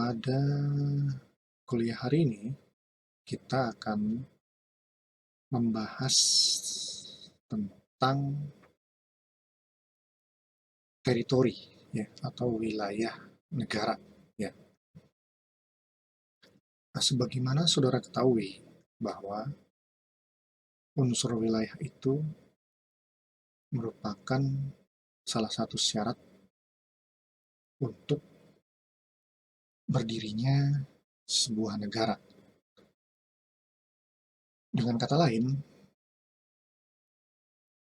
Pada kuliah hari ini, kita akan membahas tentang teritori, ya, atau wilayah negara. Ya. Nah, sebagaimana saudara ketahui bahwa unsur wilayah itu merupakan salah satu syarat untuk berdirinya sebuah negara. Dengan kata lain,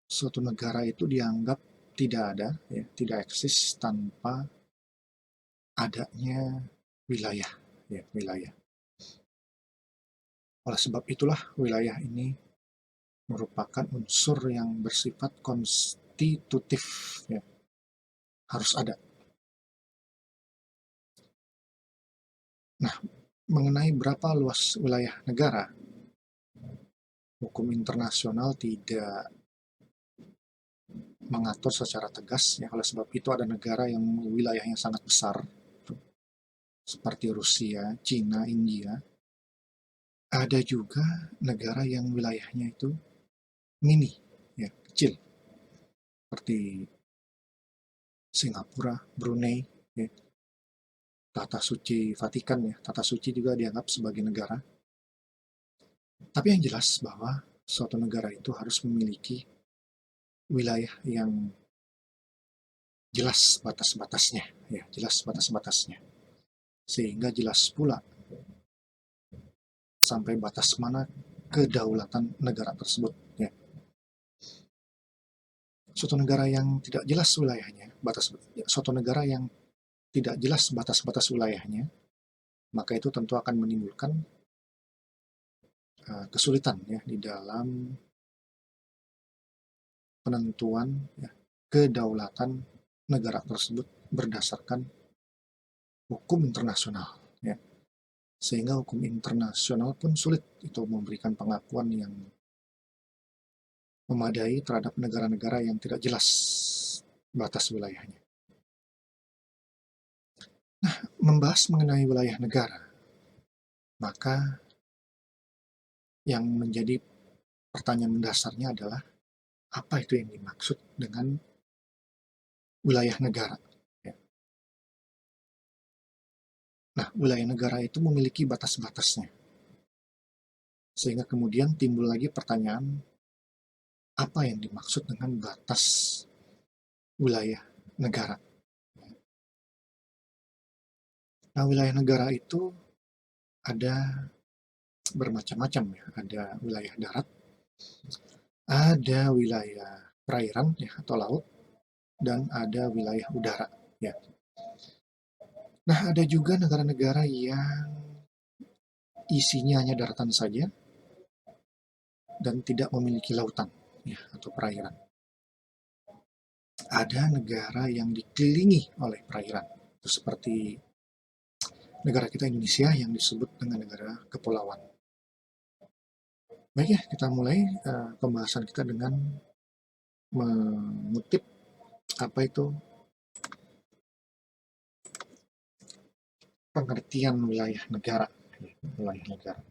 suatu negara itu dianggap tidak ada, ya, tidak eksis tanpa adanya wilayah, ya, wilayah. Oleh sebab itulah wilayah ini merupakan unsur yang bersifat konstitutif, ya, harus ada. Nah, mengenai berapa luas wilayah negara, hukum internasional tidak mengatur secara tegas, ya, oleh sebab itu ada negara yang wilayahnya sangat besar, seperti Rusia, Cina, India. Ada juga negara yang wilayahnya itu mini, ya, kecil, seperti Singapura, Brunei, ya, Tata Suci Vatikan, ya, Tata Suci juga dianggap sebagai negara. Tapi yang jelas bahwa suatu negara itu harus memiliki wilayah yang jelas batas-batasnya, ya, jelas batas-batasnya, sehingga jelas pula sampai batas mana kedaulatan negara tersebut. Ya. Suatu negara yang tidak jelas wilayahnya, suatu negara yang tidak jelas batas-batas wilayahnya, maka itu tentu akan menimbulkan kesulitan, ya, di dalam penentuan, ya, kedaulatan negara tersebut berdasarkan hukum internasional, ya. Sehingga hukum internasional pun sulit itu memberikan pengakuan yang memadai terhadap negara-negara yang tidak jelas batas wilayahnya. Membahas mengenai wilayah negara, maka yang menjadi pertanyaan mendasarnya adalah apa itu yang dimaksud dengan wilayah negara. Ya. Nah, wilayah negara itu memiliki batas-batasnya. Sehingga kemudian timbul lagi pertanyaan, apa yang dimaksud dengan batas wilayah negara? Nah, wilayah negara itu ada bermacam-macam, ya. Ada wilayah darat, ada wilayah perairan, ya, atau laut, dan ada wilayah udara. Ya. Nah, ada juga negara-negara yang isinya hanya daratan saja dan tidak memiliki lautan, ya, atau perairan. Ada negara yang dikelilingi oleh perairan, itu seperti negara kita Indonesia yang disebut dengan negara kepulauan. Baik, ya, kita mulai pembahasan kita dengan mengutip apa itu pengertian wilayah negara. Wilayah negara.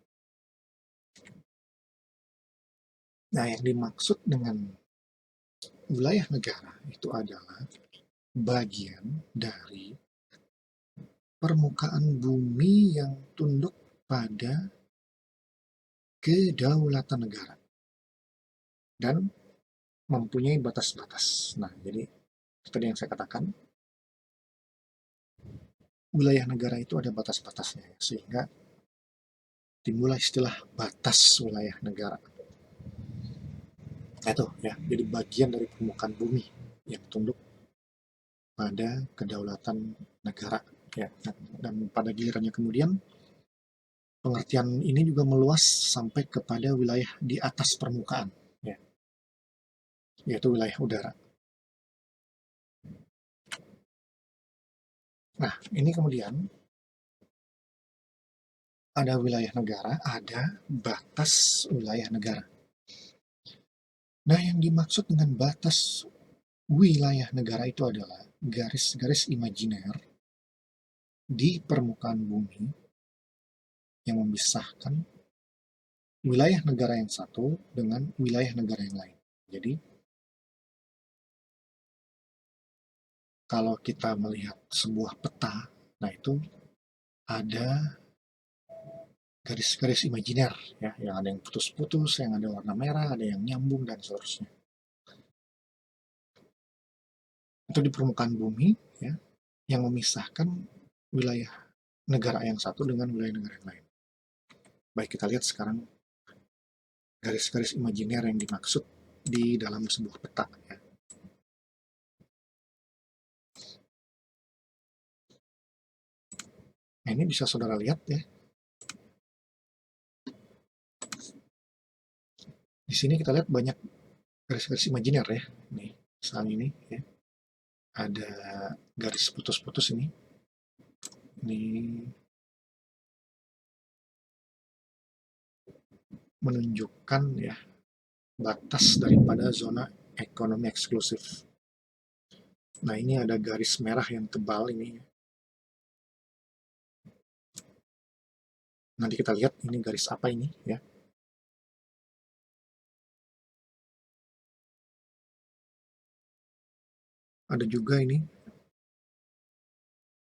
Nah, yang dimaksud dengan wilayah negara itu adalah bagian dari permukaan bumi yang tunduk pada kedaulatan negara dan mempunyai batas-batas. Nah, jadi seperti yang saya katakan, wilayah negara itu ada batas-batasnya, sehingga timbul istilah batas wilayah negara. Nah, itu, ya, jadi bagian dari permukaan bumi yang tunduk pada kedaulatan negara, ya. Dan pada gilirannya kemudian pengertian ini juga meluas sampai kepada wilayah di atas permukaan, ya, yaitu wilayah udara. Nah, ini kemudian ada wilayah negara, ada batas wilayah negara. Nah, yang dimaksud dengan batas wilayah negara itu adalah garis-garis imajiner di permukaan bumi yang memisahkan wilayah negara yang satu dengan wilayah negara yang lain. Jadi, kalau kita melihat sebuah peta, nah itu ada garis-garis imajiner, ya, yang ada yang putus-putus, yang ada warna merah, ada yang nyambung, dan seterusnya. Itu di permukaan bumi, ya, yang memisahkan wilayah negara yang satu dengan wilayah negara yang lain. Baik, kita lihat sekarang garis-garis imajiner yang dimaksud di dalam sebuah peta, ya. Nah, ini bisa saudara lihat, ya. Di sini kita lihat banyak garis-garis imajiner, ya. Nih, misalnya ini, ya. Ada garis putus-putus ini. Ini menunjukkan, ya, batas daripada zona ekonomi eksklusif. Nah, ini ada garis merah yang tebal ini. Nanti kita lihat ini garis apa ini, ya. Ada juga ini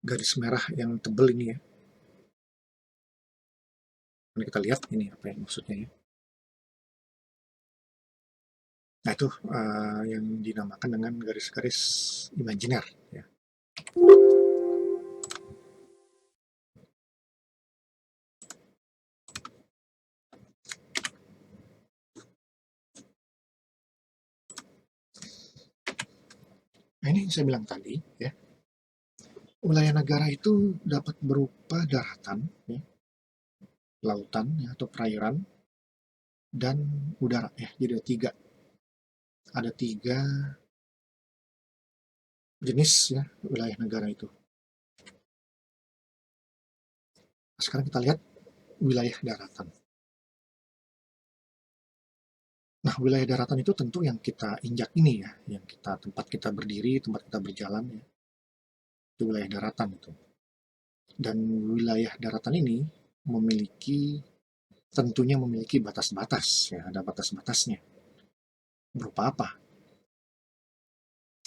garis merah yang tebal ini, ya. Nanti kita lihat ini apa yang maksudnya, ya. Nah, itu yang dinamakan dengan garis-garis imajiner, ya. Nah, ini yang saya bilang tadi, ya. Wilayah negara itu dapat berupa daratan, ya, lautan, ya, atau perairan, dan udara, ya. Jadi ada tiga jenis, ya, wilayah negara itu. Sekarang kita lihat wilayah daratan. Nah, wilayah daratan itu tentu yang kita injak ini, ya, yang tempat kita berdiri, tempat kita berjalan, ya. Itu wilayah daratan itu. Dan wilayah daratan ini tentunya memiliki batas-batas, ya, ada batas-batasnya. Berupa apa?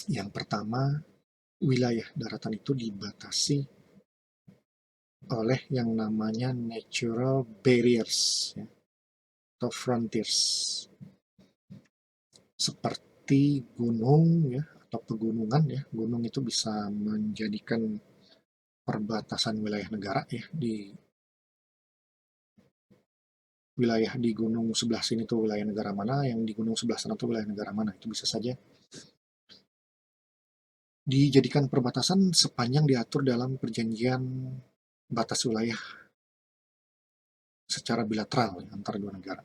Yang pertama, wilayah daratan itu dibatasi oleh yang namanya natural barriers, ya, atau frontiers, seperti gunung, ya, atau pegunungan, ya. Gunung itu bisa menjadikan perbatasan wilayah negara, ya. Di wilayah di gunung sebelah sini tuh wilayah negara mana, yang di gunung sebelah sana tuh wilayah negara mana, itu bisa saja dijadikan perbatasan sepanjang diatur dalam perjanjian batas wilayah secara bilateral, ya, antara dua negara.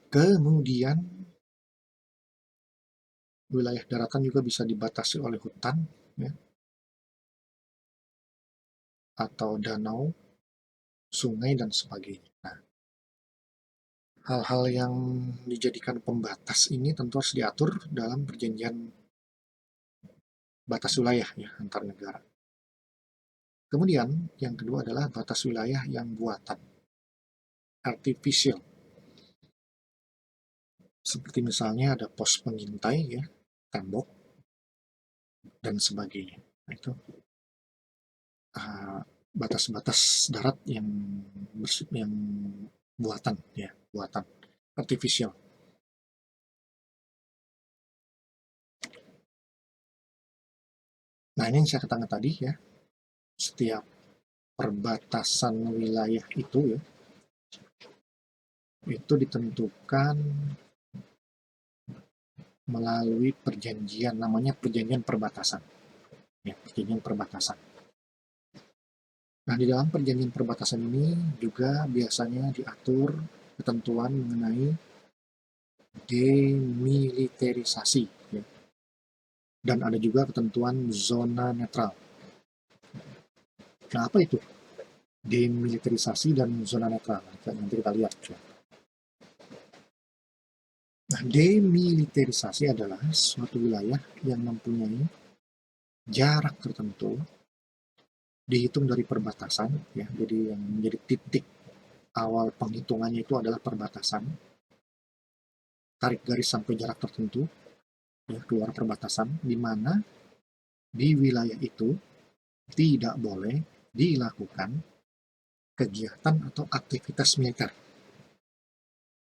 Kemudian wilayah daratan juga bisa dibatasi oleh hutan, ya, atau danau, sungai, dan sebagainya. Nah, hal-hal yang dijadikan pembatas ini tentu harus diatur dalam perjanjian batas wilayah, ya, antar negara. Kemudian yang kedua adalah batas wilayah yang buatan, artificial. Seperti misalnya ada pos pengintai, ya, tembok, dan sebagainya. Nah, itu batas-batas darat yang buatan, ya, buatan artificial. Nah, ini yang saya katakan tadi, ya, setiap perbatasan wilayah itu ditentukan melalui perjanjian, namanya perjanjian perbatasan, ya, perjanjian perbatasan. Nah, di dalam perjanjian perbatasan ini juga biasanya diatur ketentuan mengenai demilitarisasi, ya. Dan ada juga ketentuan zona netral. Nah, apa itu demilitarisasi dan zona netral? Nanti kita lihat, ya. Nah, demilitarisasi adalah suatu wilayah yang mempunyai jarak tertentu dihitung dari perbatasan, ya. Jadi yang menjadi titik awal penghitungannya itu adalah perbatasan. Tarik garis sampai jarak tertentu, ya, keluar perbatasan, di mana di wilayah itu tidak boleh dilakukan kegiatan atau aktivitas militer.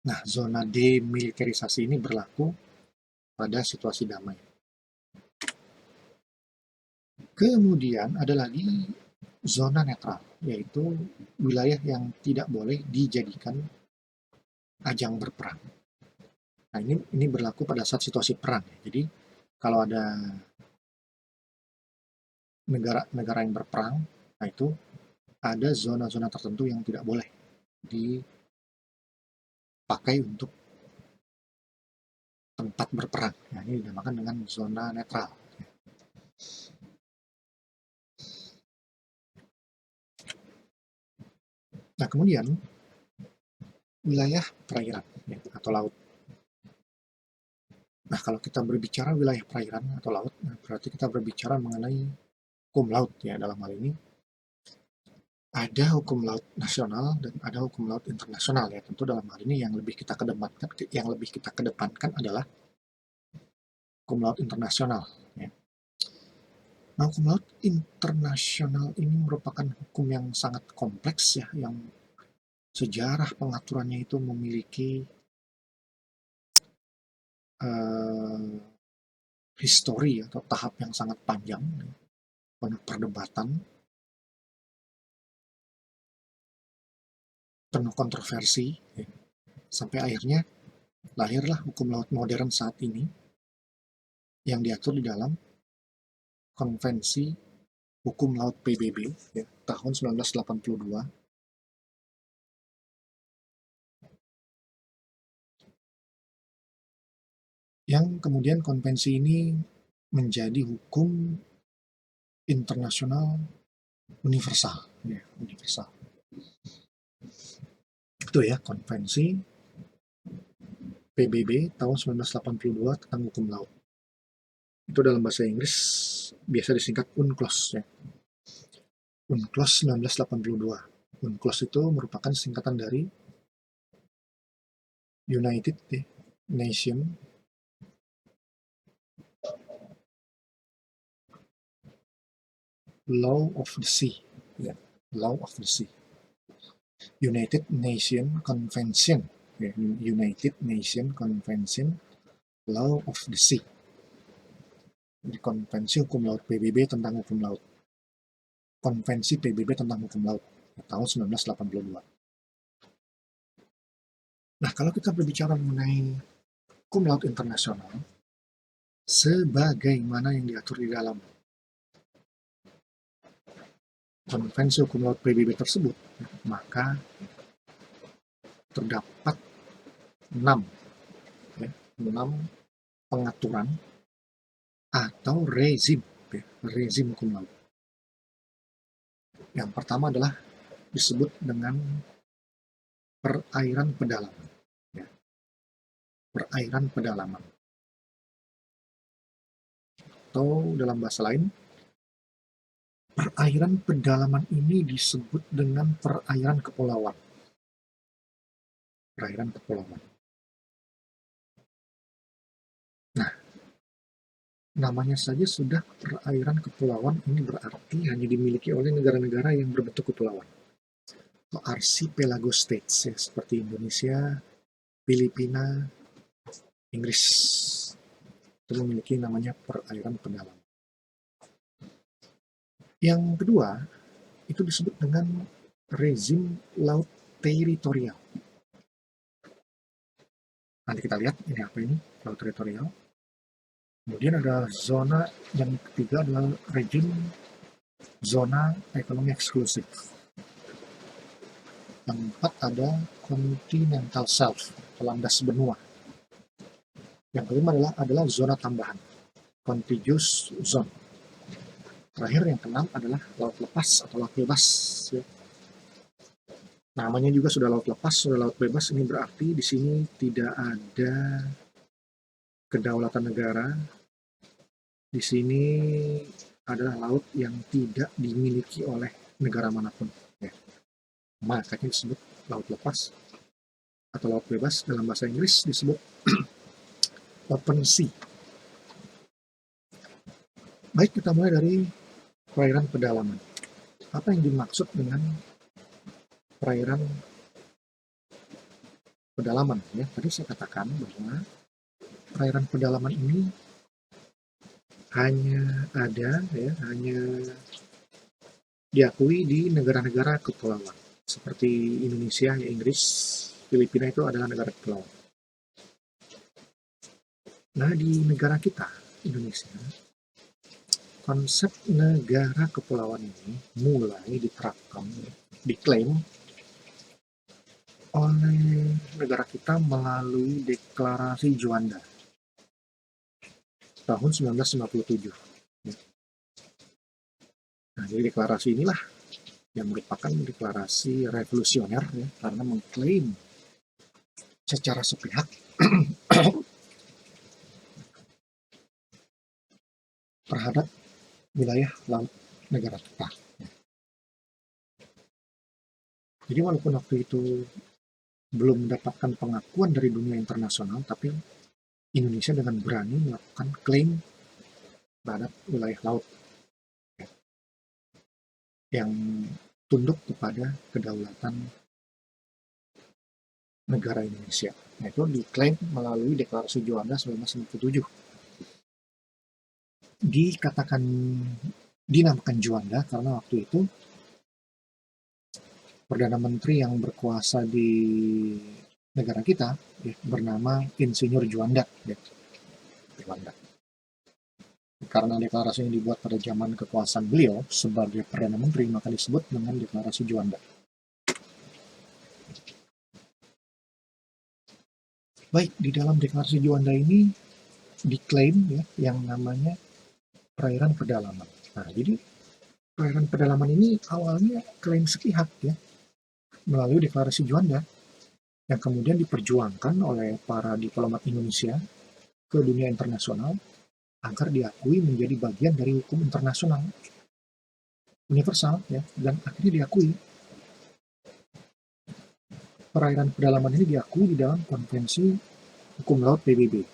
Nah, zona demilitarisasi ini berlaku pada situasi damai. Kemudian ada lagi zona netral, yaitu wilayah yang tidak boleh dijadikan ajang berperang. Nah, ini berlaku pada saat situasi perang. Jadi, kalau ada negara-negara yang berperang, nah itu ada zona-zona tertentu yang tidak boleh dipakai untuk tempat berperang. Nah, ini dinamakan dengan zona netral. Nah, kemudian wilayah perairan, ya, atau laut. Nah, kalau kita berbicara wilayah perairan atau laut, nah berarti kita berbicara mengenai hukum laut, ya. Dalam hal ini ada hukum laut nasional dan ada hukum laut internasional, ya. Tentu dalam hal ini yang lebih kita kedepankan adalah hukum laut internasional, ya. Nah, hukum laut internasional ini merupakan hukum yang sangat kompleks, ya, yang sejarah pengaturannya itu memiliki histori atau tahap yang sangat panjang, penuh perdebatan, penuh kontroversi, ya. Sampai akhirnya lahirlah hukum laut modern saat ini yang diatur di dalam Konvensi Hukum Laut PBB, ya, tahun 1982, yang kemudian konvensi ini menjadi hukum internasional universal, ya, universal. Itu ya, konvensi PBB tahun 1982 tentang hukum laut. Itu dalam bahasa Inggris biasa disingkat UNCLOS, ya. UNCLOS 1982. UNCLOS itu merupakan singkatan dari United Nations Law of the Sea, ya. Law of the Sea. United Nations Convention, ya. United Nations Convention Law of the Sea. Jadi konvensi hukum laut PBB tentang hukum laut. Konvensi PBB tentang hukum laut, ya, tahun 1982. Nah, kalau kita berbicara mengenai hukum laut internasional, sebagaimana yang diatur di dalam konvensi hukum laut PBB tersebut, maka terdapat 6, ya, 6 pengaturan atau rezim, ya, rezim hukum laut. Yang pertama adalah disebut dengan perairan pedalaman, ya. Perairan pedalaman, atau dalam bahasa lain, perairan pedalaman ini disebut dengan perairan kepulauan. Perairan kepulauan. Nah, namanya saja sudah perairan kepulauan, ini berarti hanya dimiliki oleh negara-negara yang berbentuk kepulauan, atau archipelago states, ya, seperti Indonesia, Filipina, Inggris. Itu memiliki namanya perairan pedalaman. Yang kedua, itu disebut dengan rezim laut teritorial. Nanti kita lihat ini apa ini, laut teritorial. Kemudian ada zona, yang ketiga adalah rezim zona ekonomi eksklusif. Yang keempat ada continental shelf, landas benua. Yang kelima adalah zona tambahan, contiguous zone. Terakhir yang keenam adalah laut lepas atau laut bebas, ya. Namanya juga sudah laut lepas, sudah laut bebas, ini berarti di sini tidak ada kedaulatan negara. Di sini adalah laut yang tidak dimiliki oleh negara manapun. Ya. Makanya disebut laut lepas atau laut bebas, dalam bahasa Inggris disebut open sea. Baik, kita mulai dari perairan pedalaman. Apa yang dimaksud dengan perairan pedalaman? Ya, tadi saya katakan bahwa perairan pedalaman ini hanya diakui di negara-negara kepulauan seperti Indonesia, Inggris, Filipina itu adalah negara kepulauan. Nah, di negara kita, Indonesia, konsep negara kepulauan ini mulai diterapkan, diklaim oleh negara kita melalui Deklarasi Juanda tahun 1957. Nah, jadi deklarasi inilah yang merupakan deklarasi revolusioner ya, karena mengklaim secara sepihak terhadap wilayah laut negara kita. Jadi walaupun waktu itu belum mendapatkan pengakuan dari dunia internasional, tapi Indonesia dengan berani melakukan klaim terhadap wilayah laut yang tunduk kepada kedaulatan negara Indonesia. Nah, itu diklaim melalui Deklarasi Juanda 1957. Dinamakan Juanda karena waktu itu Perdana Menteri yang berkuasa di negara kita ya, bernama Insinyur Juanda. Ya. Juanda. Karena deklarasi ini dibuat pada zaman kekuasaan beliau sebagai Perdana Menteri, maka disebut dengan Deklarasi Juanda. Baik, di dalam Deklarasi Juanda ini diklaim ya yang namanya perairan pedalaman. Nah, jadi perairan pedalaman ini awalnya klaim sepihak ya melalui Deklarasi Juanda yang kemudian diperjuangkan oleh para diplomat Indonesia ke dunia internasional agar diakui menjadi bagian dari hukum internasional universal ya, dan akhirnya diakui. Perairan pedalaman ini diakui di dalam Konvensi Hukum Laut PBB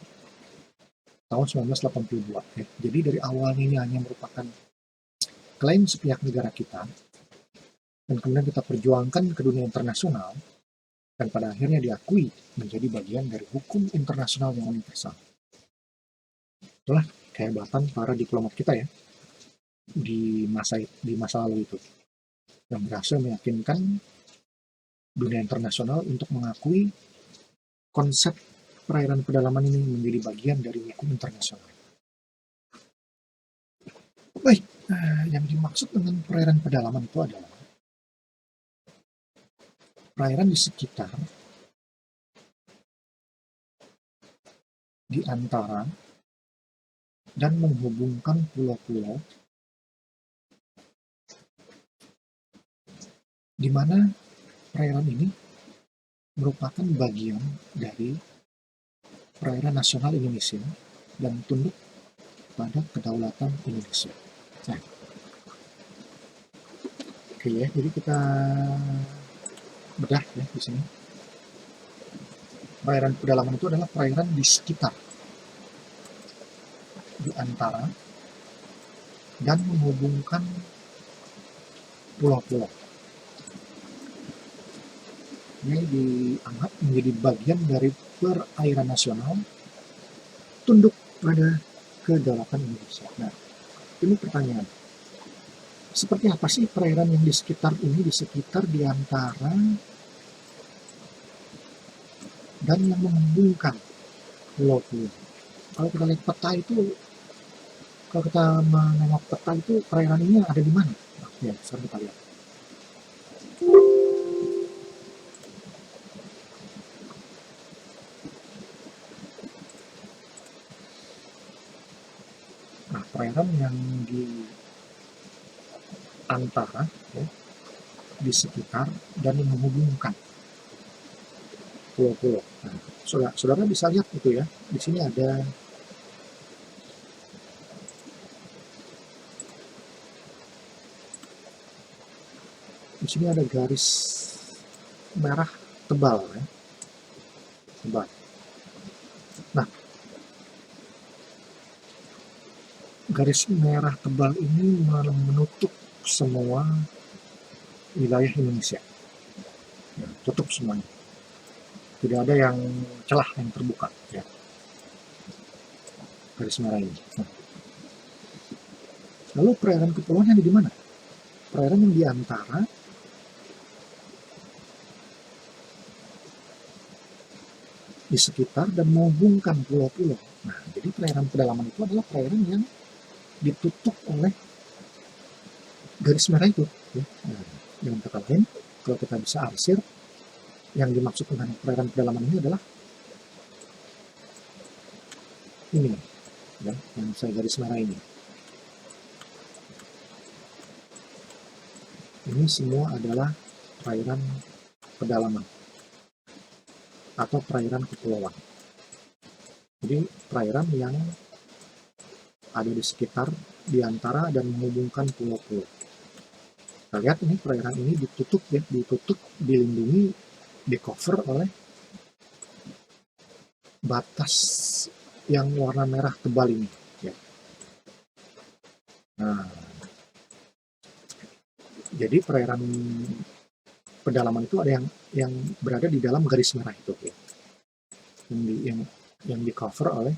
tahun 1982 ya. Jadi dari awalnya ini hanya merupakan klaim sepihak negara kita dan kemudian kita perjuangkan ke dunia internasional dan pada akhirnya diakui menjadi bagian dari hukum internasional yang universal. Itulah kehebatan para diplomat kita ya di masa lalu itu yang berhasil meyakinkan dunia internasional untuk mengakui konsep perairan pedalaman ini menjadi bagian dari hukum internasional. Baik, yang dimaksud dengan perairan pedalaman itu adalah perairan di sekitar, di antara, dan menghubungkan pulau-pulau di mana perairan ini merupakan bagian dari perairan nasional Indonesia dan tunduk pada kedaulatan Indonesia. Nah, oke ya, jadi kita bedah ya di sini. Perairan pedalaman itu adalah perairan di sekitar, di antara, dan menghubungkan pulau-pulau. Ini dianggap menjadi bagian dari perairan nasional tunduk pada kedaulatan Indonesia. Nah, ini pertanyaan. Seperti apa sih perairan yang di sekitar ini, di sekitar, di antara, dan yang menghubungkan pulau-pulau? Kalau kita lihat peta itu, kalau kita menengok peta itu, perairan ini ada di mana? Nah, ya, sekarang kita lihat. Nah, perairan yang di antara, ya, di sekitar, dan yang menghubungkan pulau-pulau. Nah, saudara bisa lihat itu ya. Di sini ada Di sini ada garis merah tebal ya, tebal. Nah, garis merah tebal ini menutup semua wilayah Indonesia, ya, tutup semuanya. Tidak ada yang celah yang terbuka, ya, garis merah ini. Nah, lalu perairan kepulauan yang di mana? Perairan yang di antara di sekitar dan menghubungkan pulau-pulau. Nah, jadi perairan pedalaman itu adalah perairan yang ditutup oleh garis merah itu. Ya. Nah, dengan kata lain, kalau kita bisa arsir, yang dimaksud dengan perairan pedalaman ini adalah ini, ya, yang saya garis merah ini. Ini semua adalah perairan pedalaman atau perairan kepulauan. Jadi perairan yang ada di sekitar, di antara dan menghubungkan pulau-pulau. Kita lihat ini perairan ini ditutup ya, ditutup, dilindungi, di cover oleh batas yang warna merah tebal ini. Ya. Nah, jadi perairan pedalaman itu ada yang berada di dalam garis merah itu, ya. Yang di cover oleh,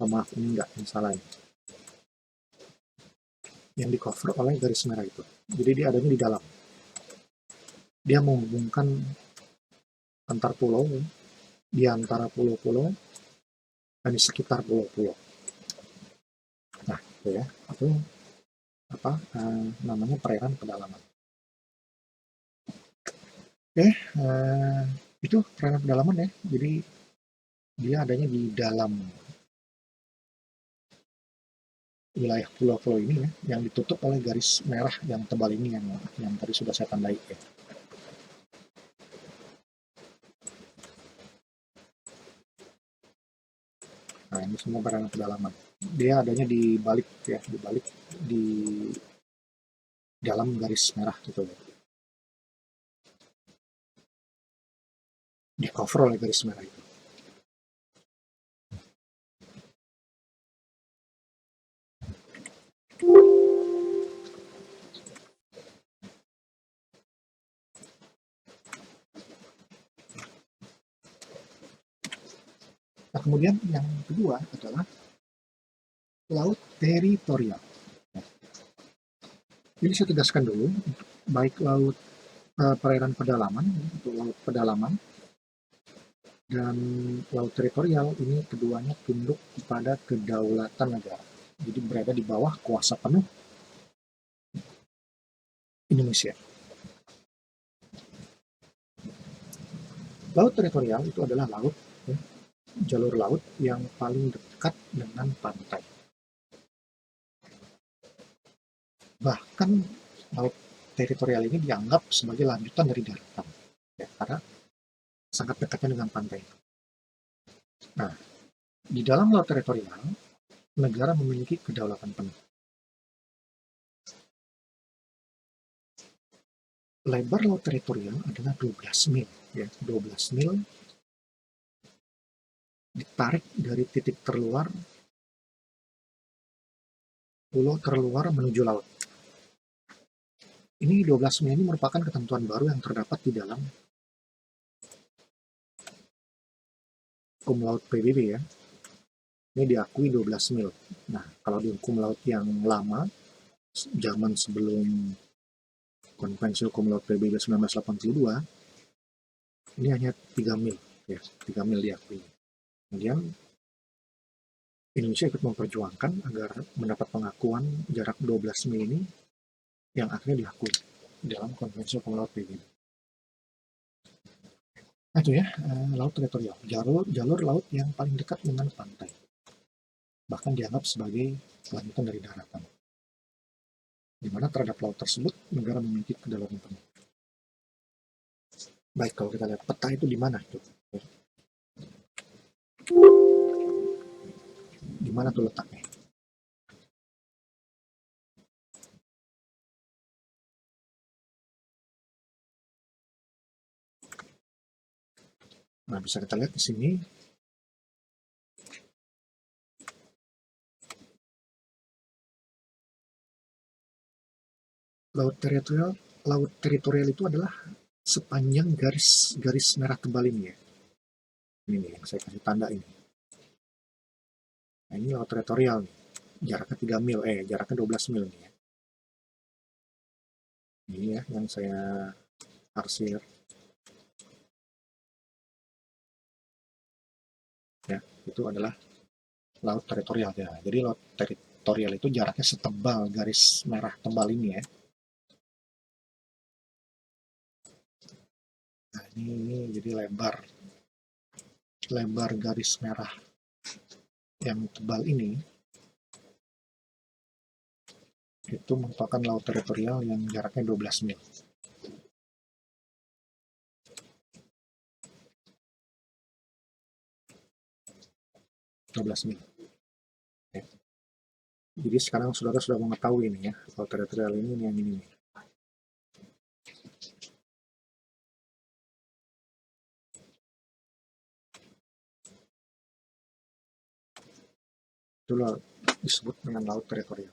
oh maaf ini enggak, yang salah ini. Yang di cover oleh garis merah itu. Jadi dia adanya di dalam. Dia menghubungkan antar pulau, ya, di antara pulau-pulau dan di sekitar pulau-pulau. Nah, itu ya, namanya perairan pedalaman. Oke, itu perairan pedalaman ya. Jadi dia adanya di dalam wilayah pulau-pulau ini ya, yang ditutup oleh garis merah yang tebal ini yang tadi sudah saya tandai ya. Nah, ini semua perairan pedalaman. Dia adanya di balik ya, di dalam garis merah gitu ya. Di cover oleh garis merah itu. Nah, kemudian yang kedua adalah laut teritorial. Jadi saya tegaskan dulu, baik laut perairan pedalaman, untuk laut pedalaman, dan laut teritorial ini keduanya tunduk kepada kedaulatan negara. Jadi berada di bawah kuasa penuh Indonesia. Laut teritorial itu adalah laut, ya, jalur laut yang paling dekat dengan pantai. Bahkan laut teritorial ini dianggap sebagai lanjutan dari daratan, ya, karena sangat dekatnya dengan pantai. Nah, di dalam laut teritorial, negara memiliki kedaulatan penuh. Lebar laut teritorial adalah 12 mil, ya, 12 mil ditarik dari titik terluar pulau terluar menuju laut. Ini 12 mil ini merupakan ketentuan baru yang terdapat di dalam hukum laut PBB ya. Ini diakui 12 mil. Nah, kalau di hukum laut yang lama, zaman sebelum Konvensi Hukum Laut PBB 1982, ini hanya 3 mil, ya, 3 mil diakui. Kemudian Indonesia ikut memperjuangkan agar mendapat pengakuan jarak 12 mil ini yang akhirnya diakui dalam Konvensi Hukum Laut PBB. Nah, itu ya, laut teritorial, jalur laut yang paling dekat dengan pantai, bahkan dianggap sebagai lanjutan dari daratan, di mana terhadap laut tersebut negara memiliki kedaulatan penuh. Baik, kalau kita lihat peta itu di mana itu, di mana tuh letaknya? Nah, bisa kita lihat di sini laut teritorial itu adalah sepanjang garis merah tebal ini ya. Ini nih yang saya kasih tanda ini. Nah, ini laut teritorial nih. Jaraknya 3 mil, jaraknya 12 mil nih ya. Ini ya yang saya arsir. Ya, itu adalah laut teritorial ya. Jadi laut teritorial itu jaraknya setebal garis merah tebal ini ya. Nah, ini jadi lebar garis merah yang tebal ini itu merupakan laut teritorial yang jaraknya 12 mil. 12 mil. Ya. Jadi sekarang saudara sudah mengetahui ini ya, laut teritorial ini yang ini nih. Itulah disebut dengan laut teritorial.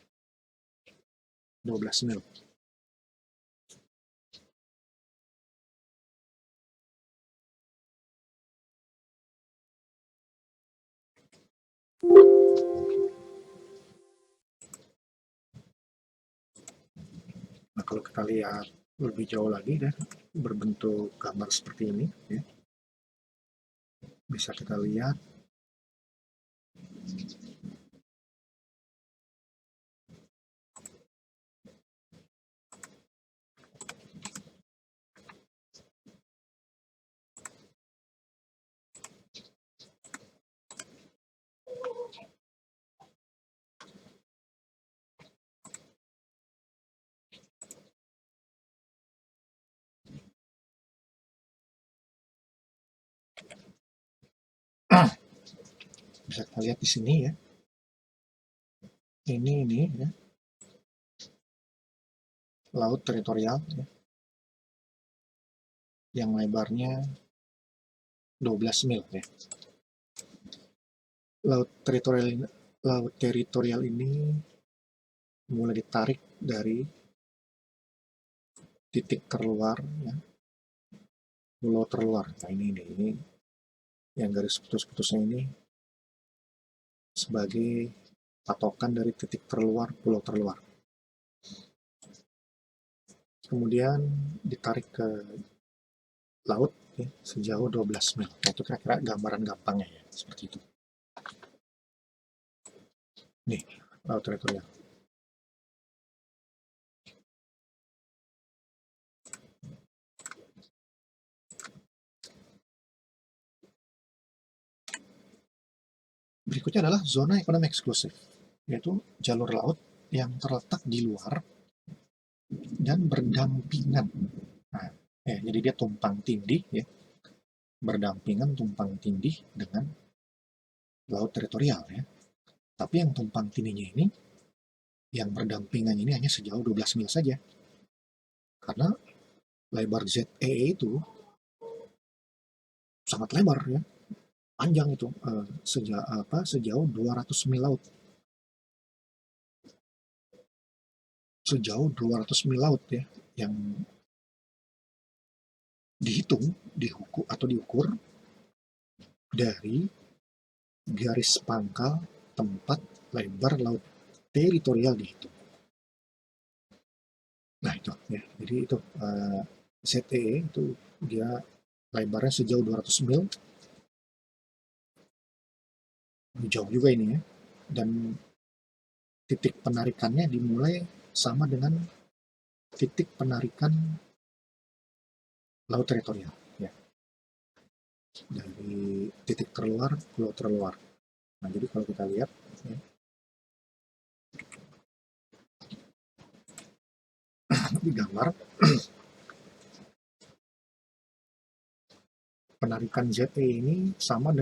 12 mil. Nah, kalau kita lihat lebih jauh lagi dan berbentuk gambar seperti ini, ya, bisa kita lihat bisa kita lihat di sini ya. Ini ya, laut teritorial ya, yang lebarnya 12 mil ya. Laut teritorial ini mulai ditarik dari titik terluar ya, pulau terluar. Nah, ini yang garis putus-putusnya ini sebagai patokan dari titik terluar pulau terluar. Kemudian ditarik ke laut ya, sejauh 12 mil. Nah, itu kira-kira gambaran gampangnya ya, seperti itu. Nih, laut teritorial. Berikutnya adalah zona ekonomi eksklusif, yaitu jalur laut yang terletak di luar dan berdampingan. Nah, jadi dia tumpang tindih ya, berdampingan tumpang tindih dengan laut teritorial ya. Tapi yang tumpang tindihnya ini, yang berdampingan ini hanya sejauh 12 mil saja. Karena lebar ZEE itu sangat lebar ya, panjang itu, sejauh 200 mil laut. Sejauh 200 mil laut ya, yang diukur dari garis pangkal tempat lebar laut teritorial dihitung. Nah itu ya, jadi itu ZTE itu dia lebarnya sejauh 200 mil, jauh juga ini ya, dan titik penarikannya dimulai sama dengan titik penarikan laut teritorial ya, dari titik terluar pulau terluar. Nah jadi kalau kita lihat ya, di gambar penarikan ZE ini sama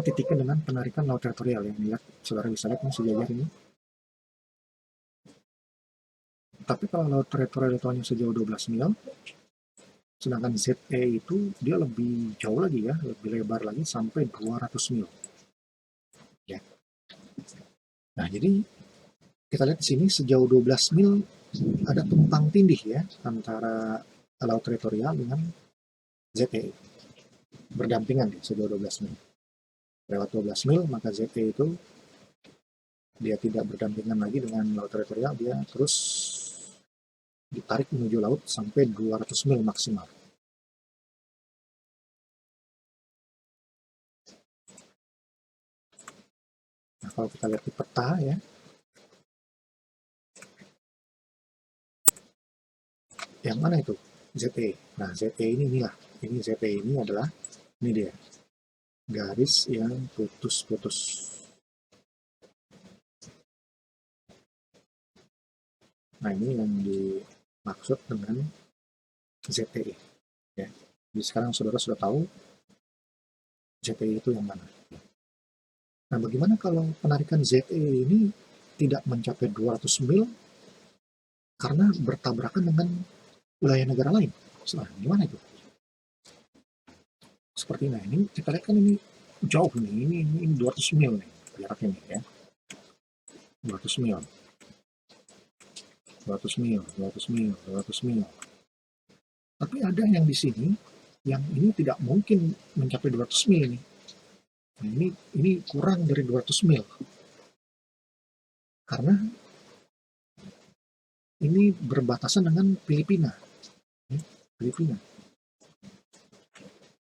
titiknya dengan penarikan laut teritorial yang dilihat, saudara bisa lihat nih sejajar ini. Tapi kalau laut teritorial itu hanya sejauh 12 mil, Sedangkan ZE itu dia lebih jauh lagi ya, lebih lebar lagi sampai 200 mil. Ya. Nah, jadi kita lihat di sini sejauh 12 mil ada tumpang tindih ya antara laut teritorial dengan ZE, berdampingan ya, sejauh 12 mil. Lewat 12 mil maka ZE itu dia tidak berdampingan lagi dengan laut teritorial, dia terus ditarik menuju laut sampai 200 mil maksimal. Nah, kalau kita lihat di peta ya, yang mana itu? ZE. Nah, ZE ini inilah. Ini ZE ini adalah, ini dia, garis yang putus-putus. Nah, ini yang dimaksud dengan ZE. Ya. Jadi sekarang saudara sudah tahu ZE itu yang mana. Nah, bagaimana kalau penarikan ZE ini tidak mencapai 200 mil karena bertabrakan dengan wilayah negara lain? Nah, gimana itu? Seperti ini kita lihat kan ini jauh nih, ini 200 mil nih jaraknya nih ya. 200 mil, 200 mil, 200 mil, 200 mil. Tapi ada yang di sini yang ini tidak mungkin mencapai 200 mil ini. Nah, ini kurang dari 200 mil. Karena ini berbatasan dengan Filipina. Filipina.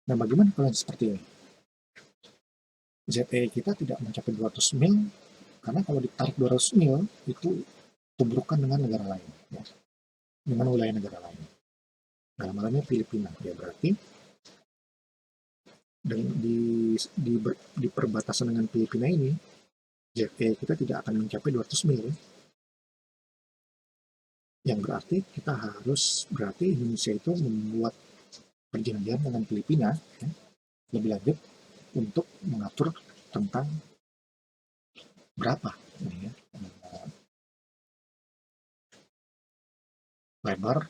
Nah, bagaimana kalau yang seperti ini? ZE kita tidak mencapai 200 mil, karena kalau ditarik 200 mil, itu tubrukan dengan negara lain. Ya. Dengan wilayah negara lain. Dalam hal ini Filipina. Ya, berarti di perbatasan dengan Filipina ini, ZE kita tidak akan mencapai 200 mil. Yang berarti kita harus, berarti Indonesia itu membuat perjanjian dengan Filipina ya, lebih lanjut untuk mengatur tentang berapa ya, lebar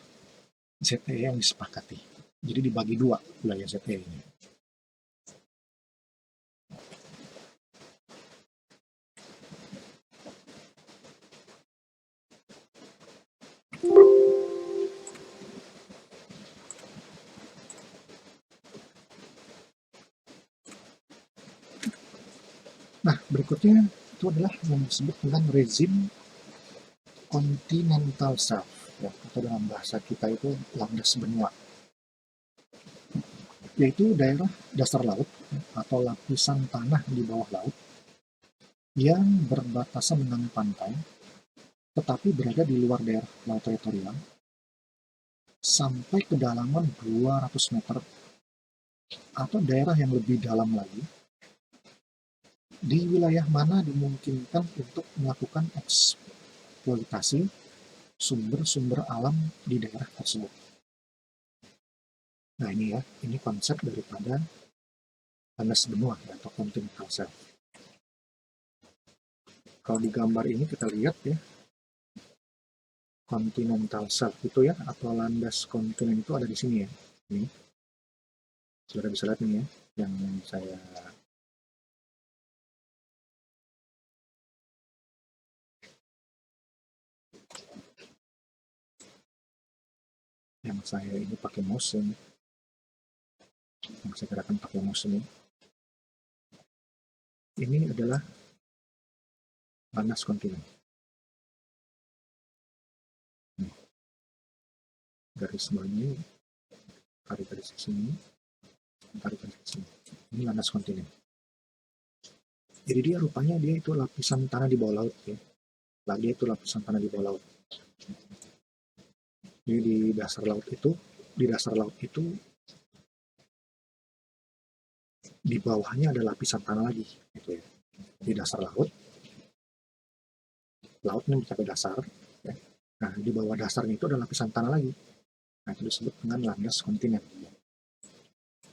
ZTE yang disepakati. Jadi dibagi dua wilayah ZTE ini. Nah, berikutnya itu adalah yang disebut dengan rezim continental shelf, ya, atau dalam bahasa kita itu landas benua, yaitu daerah dasar laut ya, atau lapisan tanah di bawah laut yang berbatasan dengan pantai, tetapi berada di luar daerah laut teritorial sampai kedalaman 200 meter atau daerah yang lebih dalam lagi, di wilayah mana dimungkinkan untuk melakukan eksploitasi sumber-sumber alam di daerah tersebut. Nah, ini ya, ini konsep daripada landas benua ya, atau continental shelf. Kalau di gambar ini kita lihat ya, continental shelf itu ya, atau landas kontinen itu ada di sini ya. Ini, saudara bisa lihat nih ya, yang saya ini pakai mouse ini, yang saya gerakan pakai mouse ini adalah landas kontinen. Nih, garis bawahnya, tarik garis ke sini, tarik garis ke sini. Ini landas kontinen. Jadi dia rupanya dia itu lapisan tanah di bawah laut ya. Dia itu lapisan tanah di bawah laut. Jadi di dasar laut itu di bawahnya ada lapisan tanah lagi gitu ya. Di dasar lautnya mencapai dasar ya. Nah, di bawah dasarnya itu ada lapisan tanah lagi. Nah, itu disebut dengan landas kontinen.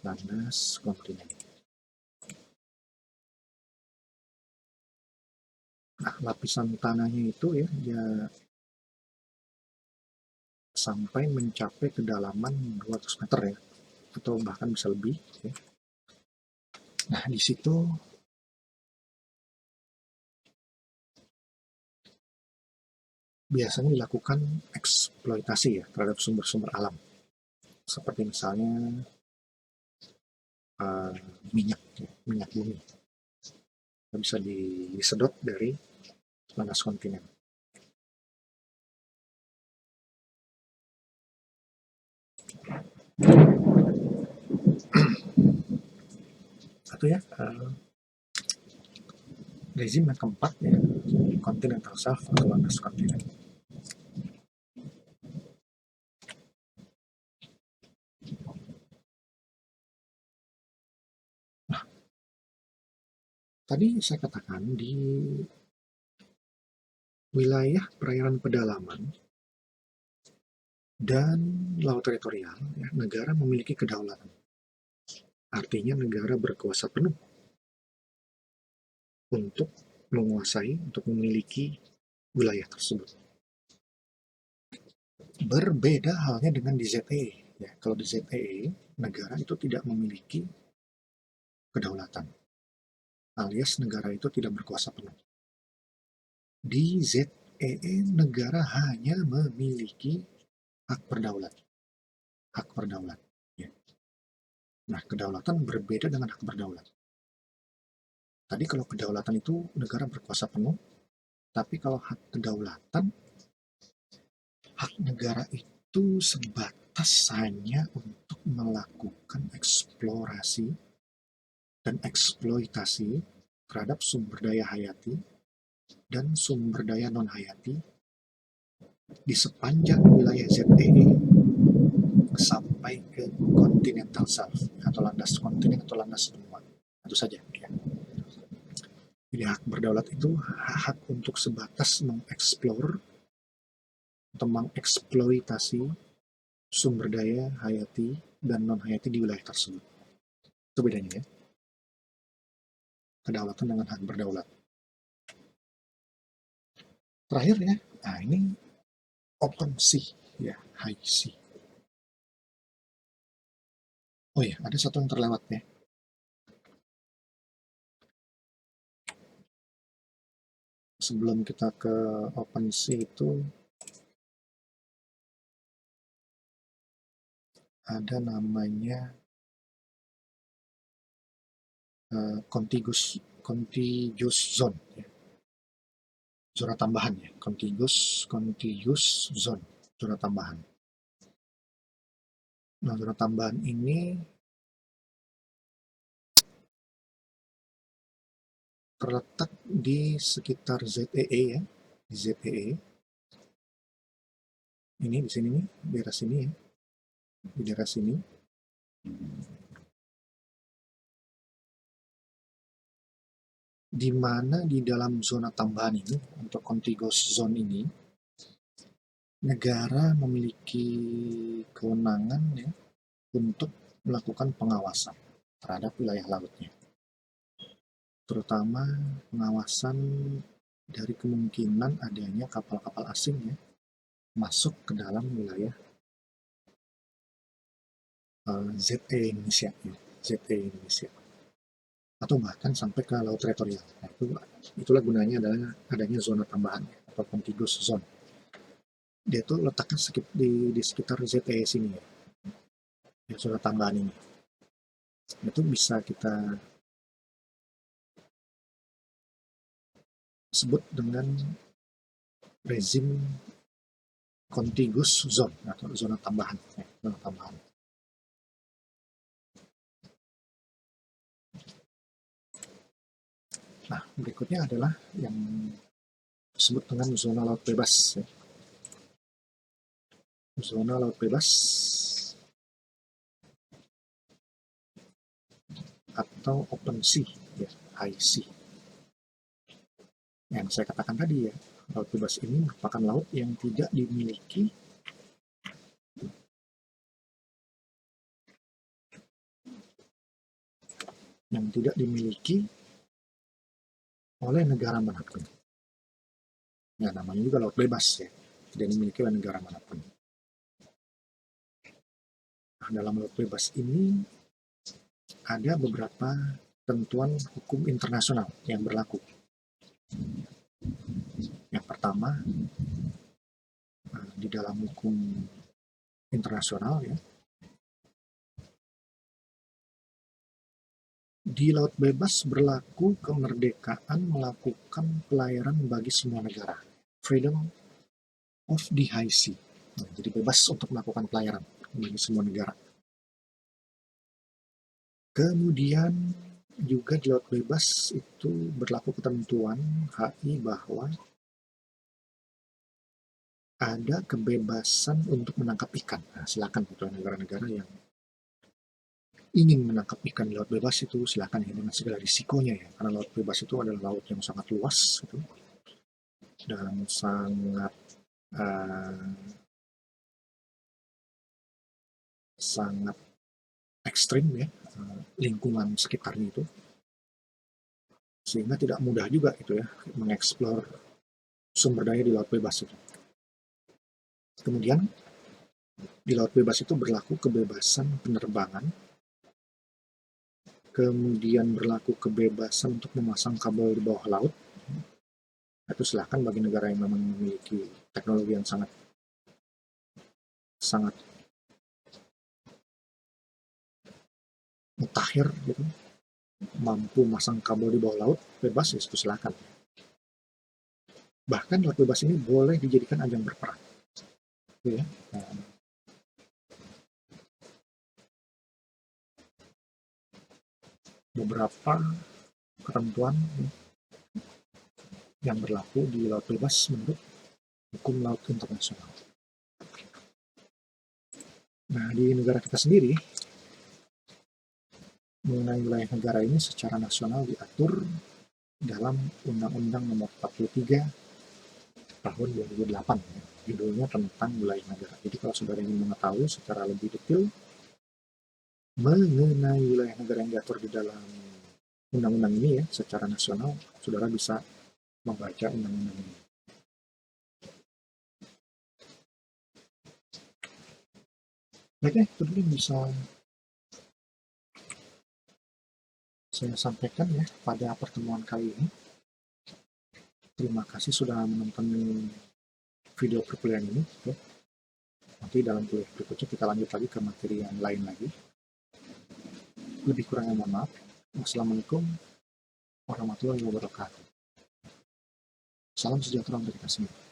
Landas kontinen. Nah, lapisan tanahnya itu ya, dia sampai mencapai kedalaman 200 meter ya, atau bahkan bisa lebih ya. Nah, di situ biasanya dilakukan eksploitasi ya terhadap sumber-sumber alam, seperti misalnya uh, minyak ya, minyak bumi bisa disedot dari landas kontinen. Satu ya, rezim yang keempat ya, continental shelf atau landas kontinen. Nah, tadi saya katakan di wilayah perairan pedalaman dan laut teritorial, ya, negara memiliki kedaulatan. Artinya negara berkuasa penuh untuk menguasai, untuk memiliki wilayah tersebut. Berbeda halnya dengan di ZEE. Ya, kalau di ZEE, negara itu tidak memiliki kedaulatan, alias negara itu tidak berkuasa penuh. Di ZEE, negara hanya memiliki hak berdaulat. Hak berdaulat. Ya. Nah, kedaulatan berbeda dengan hak berdaulat. Tadi kalau kedaulatan itu negara berkuasa penuh, tapi kalau hak kedaulatan, hak negara itu sebatas hanya untuk melakukan eksplorasi dan eksploitasi terhadap sumber daya hayati dan sumber daya non-hayati di sepanjang wilayah ZEE sampai ke continental shelf atau landas kontinen atau landas benua. Itu saja ya. Jadi hak berdaulat itu hak untuk sebatas mengeksplor atau mengeksploitasi sumber daya hayati dan non hayati di wilayah tersebut. Itu bedanya ya. Kedaulatan dengan hak berdaulat. Terakhir ya, nah ini open sea ya, high sea. Oh ya, ada satu yang terlewat ya. Sebelum kita ke open sea itu ada namanya contiguous zone ya. Zona tambahan ya, contiguous zone, zona tambahan. Nah, zona tambahan ini terletak di sekitar ZEE ya, di ZEE. Ini di sini nih, daerah sini ya, di daerah sini. Di mana di dalam zona tambahan ini, untuk contiguous zone ini, negara memiliki kewenangan ya, untuk melakukan pengawasan terhadap wilayah lautnya. Terutama pengawasan dari kemungkinan adanya kapal-kapal asing ya, masuk ke dalam wilayah ZE Indonesia, ya, ZE Indonesia, atau bahkan sampai ke laut teritorial. Nah, itulah gunanya adalah adanya zona tambahan atau contiguous zone. Dia tuh letaknya di sekitar ZE sini ya, zona tambahan ini. Itu bisa kita sebut dengan rezim contiguous zone atau zona tambahan, ya, zona tambahan. Nah, berikutnya adalah yang disebut dengan zona laut bebas. Ya. Zona laut bebas atau open sea, ya, high sea. Yang saya katakan tadi ya, laut bebas ini merupakan laut yang tidak dimiliki oleh negara manapun. Ya, namanya juga laut bebas ya, tidak dimiliki oleh negara manapun. dalam laut bebas ini ada beberapa ketentuan hukum internasional yang berlaku. Yang pertama, di dalam hukum internasional ya, di laut bebas berlaku kemerdekaan melakukan pelayaran bagi semua negara. Freedom of the high sea. Nah, jadi bebas untuk melakukan pelayaran bagi semua negara. Kemudian juga di laut bebas itu berlaku ketentuan HI bahwa ada kebebasan untuk menangkap ikan. Nah, silakan untuk negara-negara yang ingin menangkap ikan di laut bebas itu silakan ya, dengan segala risikonya ya, karena laut bebas itu adalah laut yang sangat luas gitu, dan sangat sangat ekstrim ya, lingkungan sekitarnya itu, sehingga tidak mudah juga itu ya mengeksplor sumber daya di laut bebas itu. Kemudian di laut bebas itu berlaku kebebasan penerbangan, kemudian berlaku kebebasan untuk memasang kabel di bawah laut. Itu silahkan bagi negara yang memang memiliki teknologi yang sangat mutakhir gitu, mampu masang kabel di bawah laut bebas, ya itu silakan. Bahkan laut bebas ini boleh dijadikan ajang berperang. Gitu ya. Beberapa ketentuan yang berlaku di laut bebas menurut hukum laut internasional. Nah, di negara kita sendiri, mengenai wilayah negara ini secara nasional diatur dalam Undang-Undang Nomor 43 tahun 2008, judulnya tentang wilayah negara. Jadi kalau saudara ingin mengetahui secara lebih detail mengenai wilayah negara yang diatur di dalam undang-undang ini ya, secara nasional, saudara bisa membaca undang-undang ini. Oke, itu dulu bisa saya sampaikan ya pada pertemuan kali ini. Terima kasih sudah menonton video perkuliahan ini. Oke. Nanti dalam kuliah berikutnya kita lanjut lagi ke materi yang lain lagi. Lebih kurangnya mohon maaf. Wassalamualaikum warahmatullahi wabarakatuh. Salam sejahtera untuk kita semua.